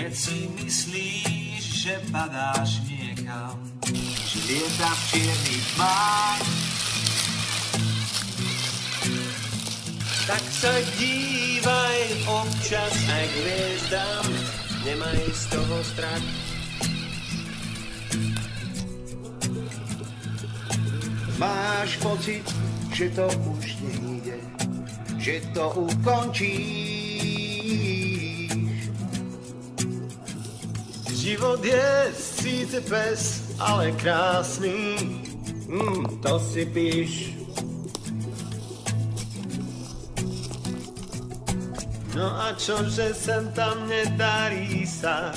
Keď si myslíš, že padáš niekam, že lieta v čiernych tmách, tak sa dívaj občas aj k hviezdám, nemaj z toho strach. Máš pocit, že to už nejde, že to ukončíš. Život je síce pes, ale krásny, to si píš. No a čože sem tam nedarí sa,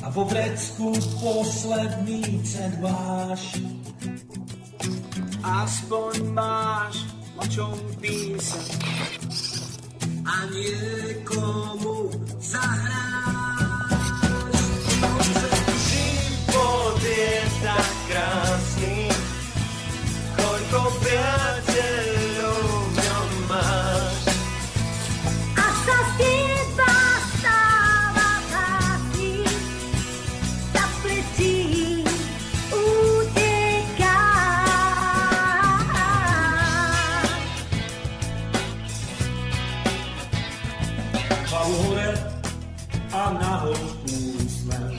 a vo vrecku posledný cent máš. aspoň máš o čom písať A niekomu zahráš. Život je tak krásny, koľko priateľov v ňom máš. A sa z teba stáva krásny, tak predtým uteká. Hlavu hore a nahor úsmev.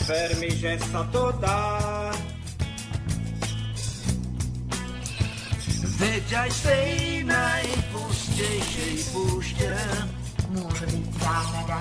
Ver mi, že sa to dá. Veď aj z tej najpustejšej púšte Môže byť záhrada.